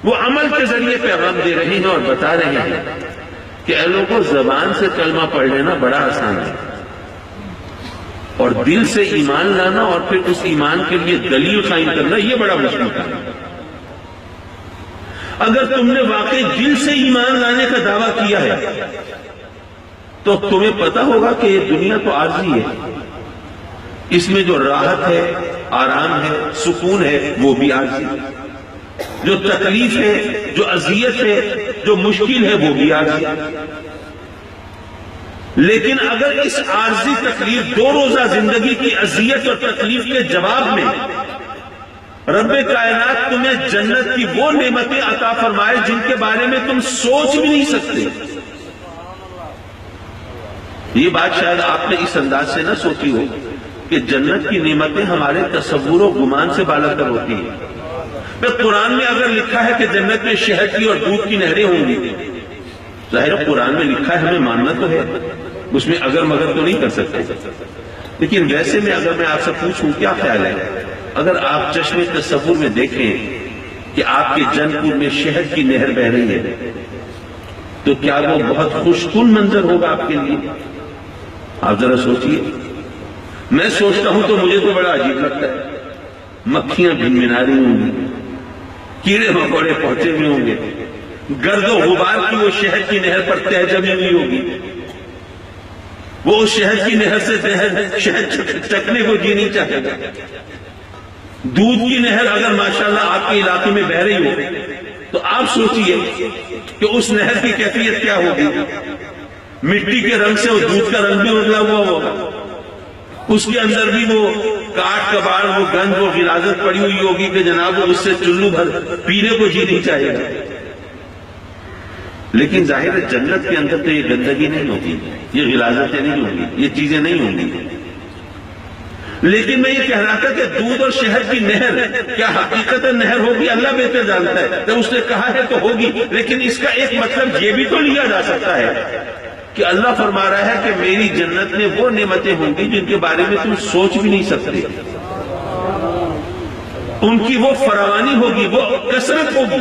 وہ عمل کے ذریعے پیغام دے رہے ہیں اور بتا رہے ہیں کہ اے لوگوں، زبان سے کلمہ پڑھ لینا بڑا آسان ہے، اور دل سے ایمان لانا اور پھر اس ایمان کے لیے دلیل قائم کرنا یہ بڑا مشکل کام ہے۔ اگر تم نے واقعی دل سے ایمان لانے کا دعویٰ کیا ہے تو تمہیں پتا ہوگا کہ یہ دنیا تو عارضی ہے، اس میں جو راحت ہے، آرام ہے، سکون ہے، وہ بھی عارضی ہے، جو تکلیف ہے، جو اذیت ہے، جو مشکل ہے، وہ بھی عارضی ہے۔ لیکن اگر اس عارضی تکلیف، دو روزہ زندگی کی اذیت اور تکلیف کے جواب میں رب کائنات تمہیں جنت کی وہ نعمتیں عطا فرمائے جن کے بارے میں تم سوچ بھی نہیں سکتے، یہ بات شاید آپ نے اس انداز سے نہ سوچی ہو کہ جنت کی نعمتیں ہمارے تصور و گمان سے بالاتر ہوتی ہیں۔ قرآن میں اگر لکھا ہے کہ جنت میں شہد کی اور دودھ کی نہریں ہوں گی، ظاہر قرآن میں لکھا ہے، ہمیں ماننا تو ہے، اس میں اگر مگر تو نہیں کر سکتے۔ لیکن ویسے میں اگر میں آپ سے پوچھوں کیا خیال ہے، اگر آپ چشمے تصور میں دیکھیں کہ آپ کے جن پور میں شہد کی نہر بہ رہی ہے تو کیا وہ بہت خوش کن منظر ہوگا آپ کے لیے؟ آپ ذرا سوچئے۔ میں سوچتا ہوں تو مجھے تو بڑا عجیب لگتا ہے، مکھیاں بھنبھنا رہی ہوں گی، کیڑے مکوڑے پہنچے ہوئے ہوں گے، گرد و غبار کی وہ شہد کی نہر پر تہ جمی ہوئی ہوگی، وہ اس شہد کی نہر سے شہد چکنے کو جی نہیں چاہے گا۔ دودھ کی نہر اگر ماشاءاللہ آپ کے علاقے میں بہ رہی ہو تو آپ سوچئے کہ اس نہر کی کیفیت کیا ہوگی، مٹی کے رنگ سے وہ دودھ کا رنگ بھی بدلا ہوا ہوگا، اس کے اندر بھی وہ کاٹ کباڑ، وہ گند، وہ غلاظت پڑی ہوئی ہوگی کہ جناب وہ اس سے چلو بھر پینے کو جی نہیں چاہے گا۔ لیکن ظاہر ہے جنت کے اندر تو یہ گندگی نہیں ہوگی، یہ غلاظتیں نہیں ہوں گی، یہ چیزیں نہیں ہوں گی۔ لیکن میں یہ کہہ رہا تھا کہ دودھ اور شہد کی نہر کیا حقیقت نہر ہوگی، اللہ بہتر جانتا ہے، تو اس نے کہا ہے تو ہوگی، لیکن اس کا ایک مطلب یہ بھی تو لیا جا سکتا ہے کہ اللہ فرما رہا ہے کہ میری جنت میں وہ نعمتیں ہوں گی جن کے بارے میں تم سوچ بھی نہیں سکتے، ان کی وہ فراوانی ہوگی، وہ کثرت ہوگی۔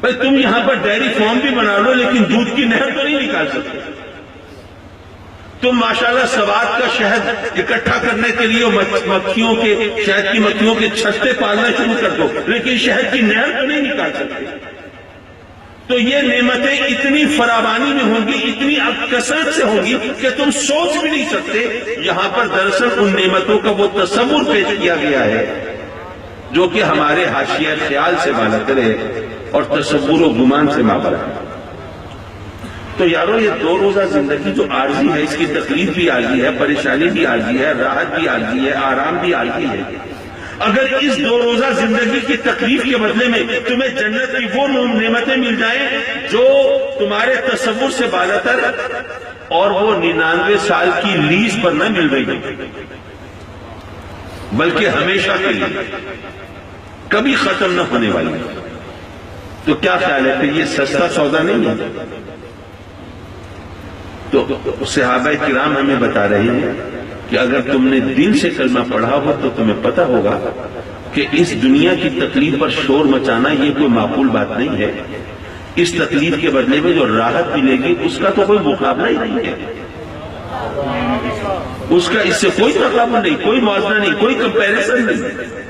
بھائی تم یہاں پر ڈیری فارم بھی بنا لو لیکن دودھ کی نہر تو نہیں نکال سکتے۔ تم ماشاءاللہ سوات کا شہد اکٹھا کرنے کے لیے مکھیوں کے، شہد کی مکھیوں کے چھتے پالنا شروع کر دو، لیکن شہد کی نہر تو نہیں نکال سکتے۔ تو یہ نعمتیں اتنی فراوانی میں ہوں گی، اتنی کثرت سے ہوں گی کہ تم سوچ بھی نہیں سکتے۔ یہاں پر دراصل ان نعمتوں کا وہ تصور پیش کیا گیا ہے جو کہ ہمارے حاشیہ خیال سے بالاتر ہے اور تصور و گمان سے مابر ہے۔ تو یارو یہ دو روزہ زندگی جو عارضی ہے، اس کی تکلیف بھی عارضی ہے، پریشانی بھی عارضی ہے، راحت بھی عارضی ہے، آرام بھی عارضی ہے۔ اگر اس دو روزہ زندگی کی تکلیف کے بدلے میں تمہیں جنت کی وہ نعمتیں مل جائیں جو تمہارے تصور سے بالاتر اور وہ 99 سال کی لیز پر نہ مل رہی بلکہ ہمیشہ کے لیے، کبھی ختم نہ ہونے والی، تو کیا خیال ہے کہ یہ سستا سودا نہیں ہے؟ تو صحابہ کرام ہمیں بتا رہے ہیں کہ اگر تم نے دل سے کلمہ پڑھا ہو تو تمہیں پتا ہوگا کہ اس دنیا کی تکلیف پر شور مچانا یہ کوئی معقول بات نہیں ہے۔ اس تکلیف کے بدلے میں جو راحت ملے گی اس کا تو کوئی مقابلہ ہی نہیں ہے، اس کا اس سے کوئی تقابل نہیں، کوئی موازنہ نہیں، کوئی کمپیریزن نہیں۔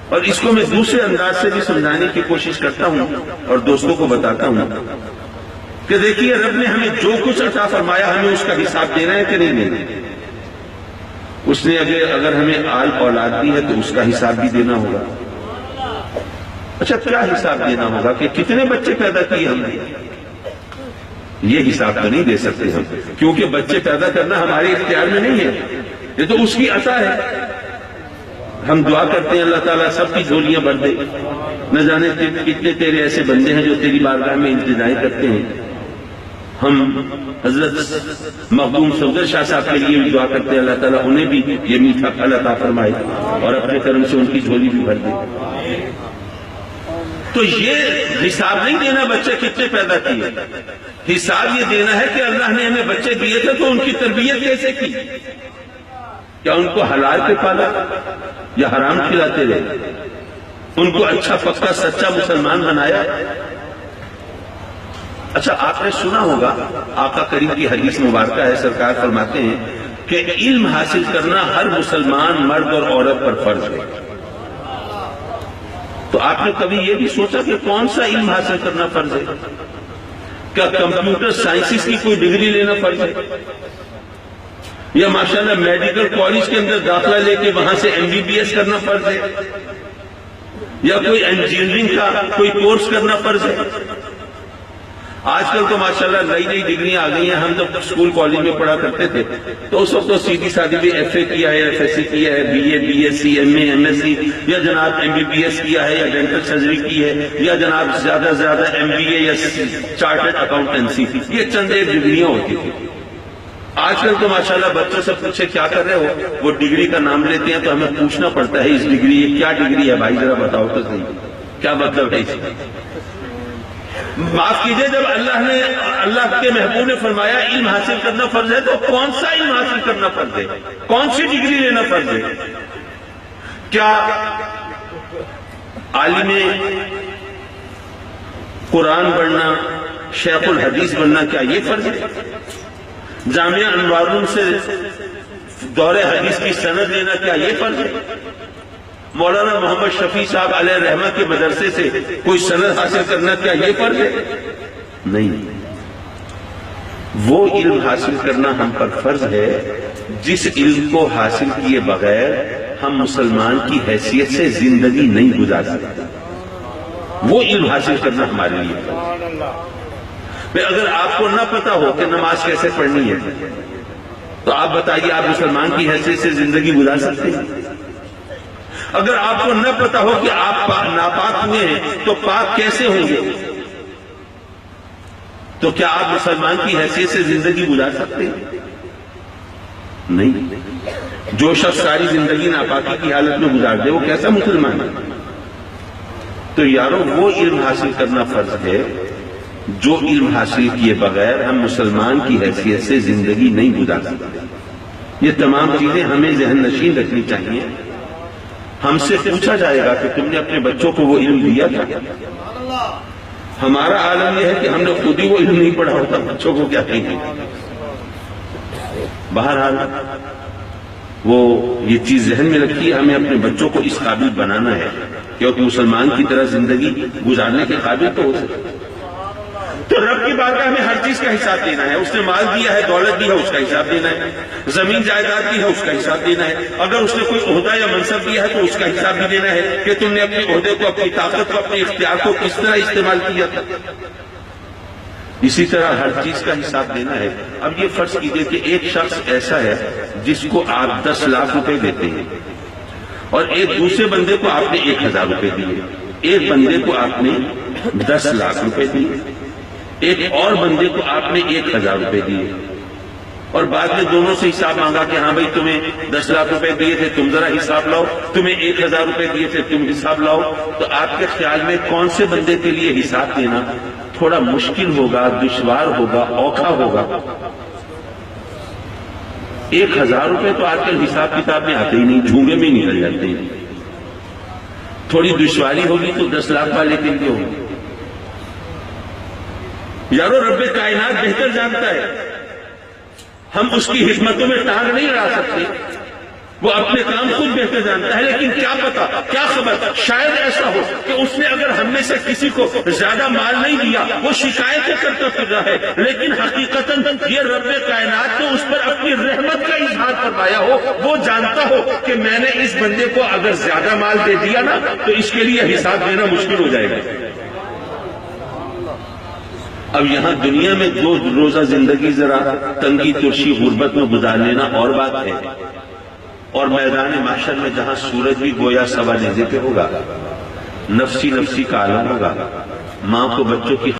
اور اس کو میں دوسرے انداز سے بھی سمجھانے کی کوشش کرتا ہوں اور دوستوں کو بتاتا ہوں کہ دیکھیے رب نے ہمیں جو کچھ عطا فرمایا ہمیں اس کا حساب دینا ہے کہ نہیں دینا؟ اس نے اگر ہمیں آل اولاد دی ہے تو اس کا حساب بھی دینا ہوگا۔ اچھا کیا حساب دینا ہوگا کہ کتنے بچے پیدا کیے ہم نے؟ یہ حساب تو نہیں دے سکتے ہم، کیونکہ بچے پیدا کرنا ہمارے اختیار میں نہیں ہے، یہ تو اس کی عطا ہے۔ ہم دعا کرتے ہیں اللہ تعالیٰ سب کی جھولیاں بھر دے، نہ جانے کتنے تیرے ایسے بندے ہیں جو تیری بارگاہ میں التجائیں کرتے ہیں۔ ہم حضرت مخدوم صفدر شاہ صاحب کے لیے بھی دعا کرتے ہیں اللہ تعالیٰ انہیں بھی یہ میٹھا پھل عطا فرمائے اور اپنے کرم سے ان کی جھولی بھی بھر دے۔ تو یہ حساب نہیں دینا بچے کتنے پیدا کیے، حساب یہ دینا ہے کہ اللہ نے ہمیں بچے دیے تھے تو ان کی تربیت کیسے کی، کیا ان کو حلال پہ پالا یا حرام کھلاتے رہے، ان کو اچھا پکا سچا مسلمان بنایا. اچھا آپ نے سنا ہوگا آقا کریم کی حدیث مبارکہ ہے، سرکار فرماتے ہیں کہ علم حاصل کرنا ہر مسلمان مرد اور عورت پر فرض ہے. تو آپ نے کبھی یہ بھی سوچا کہ کون سا علم حاصل کرنا فرض ہے؟ کیا کمپیوٹر سائنسز کی کوئی ڈگری لینا فرض ہے؟ یا ماشاءاللہ میڈیکل کالج کے اندر داخلہ لے کے وہاں سے MBBS کرنا فرض ہے؟ یا کوئی انجینئرنگ کا کوئی کورس کرنا فرض ہے؟ آج کل تو ماشاءاللہ نئی نئی ڈگریاں آ گئی ہیں. ہم جب اسکول کالج میں پڑھا کرتے تھے تو اس وقت تو سیدھی سادھی بھی FA کیا ہے، FSC کیا ہے، BA BSc MA MSc، یا جناب MBBS کیا ہے، یا ڈینٹل سرجری کی ہے، یا جناب زیادہ سے زیادہ MBA یا چارٹرڈ اکاؤنٹنسی. یہ چند ایک ڈگریاں ہوتی تھی. آج کل تو ماشاءاللہ بچوں سے پوچھے کیا کر رہے ہو، وہ ڈگری کا نام لیتے ہیں تو ہمیں پوچھنا پڑتا ہے اس ڈگری یہ کیا ڈگری ہے بھائی، ذرا بتاؤ تو صحیح کیا مطلب ہے اس کا. معاف کیجئے، جب اللہ کے محبوب نے فرمایا علم حاصل کرنا فرض ہے تو کون سا علم حاصل کرنا فرض ہے؟ کون سی ڈگری لینا فرض ہے؟ کیا عالم قرآن بننا، شیخ الحدیث بننا، کیا یہ فرض ہے؟ جامعہ انوار سے دور حدیث کی سند لینا، کیا یہ فرض ہے؟ مولانا محمد شفیع صاحب علیہ رحمہ کے مدرسے سے کوئی سند حاصل کرنا، کیا یہ فرض ہے؟ نہیں. وہ علم حاصل کرنا ہم پر فرض ہے جس علم کو حاصل کیے بغیر ہم مسلمان کی حیثیت سے زندگی نہیں گزار سکتے. وہ علم حاصل کرنا ہمارے لیے فرض ہے. اگر آپ کو نہ پتا ہو کہ نماز کیسے پڑھنی ہے تو آپ بتائیے آپ مسلمان کی حیثیت سے زندگی گزار سکتے ہیں؟ اگر آپ کو نہ پتا ہو کہ آپ ناپاک ہوئے ہیں تو پاک کیسے ہوں گے تو کیا آپ مسلمان کی حیثیت سے زندگی گزار سکتے ہیں؟ نہیں. جو شخص ساری زندگی ناپاکی کی حالت میں گزار دے وہ کیسا مسلمان ہے؟ تو یارو وہ علم حاصل کرنا فرض ہے جو علم حاصل کیے بغیر ہم مسلمان کی حیثیت سے زندگی نہیں گزار سکتے. یہ تمام چیزیں ہمیں ذہن نشین رکھنی چاہیے. ہم سے پوچھا جائے گا کہ تم نے اپنے بچوں کو وہ علم دیا تھا؟ ہمارا عالم یہ ہے کہ ہم نے خود ہی وہ علم نہیں پڑھا ہوتا، بچوں کو کیا کہیں گے. بہرحال وہ یہ چیز ذہن میں رکھیے، ہمیں اپنے بچوں کو اس قابل بنانا ہے کیونکہ مسلمان کی طرح زندگی گزارنے کے قابل تو ہو سکے. تو رب کی بارگاہ ہمیں ہر چیز کا حساب دینا ہے. اس نے مال دیا ہے، دولت دی ہے، اس کا حساب دینا ہے. زمین جائیداد دی ہے، اس کا حساب دینا ہے. اگر اس نے کوئی عہدہ یا منصب دیا ہے تو اس کا حساب بھی دینا ہے کہ تم نے اپنے عہدے کو، اپنی طاقت کو، اپنے اختیار کو کس طرح استعمال کیا تھا. اسی طرح ہر چیز کا حساب دینا ہے. اب یہ فرض کیجئے کہ ایک شخص ایسا ہے جس کو آپ 10 لاکھ روپے دیتے ہیں اور ایک دوسرے بندے کو آپ نے 1000 روپے دیے. ایک بندے کو آپ نے 10 لاکھ روپے دیے، ایک اور بندے کو آپ نے 1000 روپے دیے اور بعد میں دونوں سے حساب مانگا کہ ہاں بھائی تمہیں 10 لاکھ روپے دیے تھے، تم ذرا حساب لاؤ. تمہیں 1000 روپے دیے تھے، تم حساب لاؤ. تو آپ کے خیال میں کون سے بندے کے لیے حساب دینا تھوڑا مشکل ہوگا، دشوار ہوگا، اوکھا ہوگا؟ 1000 روپے تو آج کل حساب کتاب میں آتے ہی نہیں، جھونگے میں نکل جاتے ہیں. تھوڑی دشواری ہوگی تو 10 لاکھ والے کے لیے ہوگی. یارو رب کائنات بہتر جانتا ہے، ہم اس کی حکمتوں میں ٹانگ نہیں اڑا سکتے. وہ اپنے کام خود بہتر جانتا ہے. لیکن کیا پتا، کیا خبر، شاید ایسا ہو کہ اس نے اگر ہم میں سے کسی کو زیادہ مال نہیں دیا، وہ شکایتیں کرتا پھر رہا ہے، لیکن حقیقتاً یہ رب کائنات نے اس پر اپنی رحمت کا اظہار فرمایا ہو. وہ جانتا ہو کہ میں نے اس بندے کو اگر زیادہ مال دے دیا نا تو اس کے لیے حساب دینا مشکل ہو جائے گا. اب یہاں دنیا میں 2 روزہ زندگی ذرا تنگی ترشی غربت میں گزار لینا اور بات ہے، اور میدان محشر میں جہاں سورج بھی گویا سوا نیزے پہ ہوگا، نفسی نفسی کا عالم ہوگا، ماں کو بچوں کی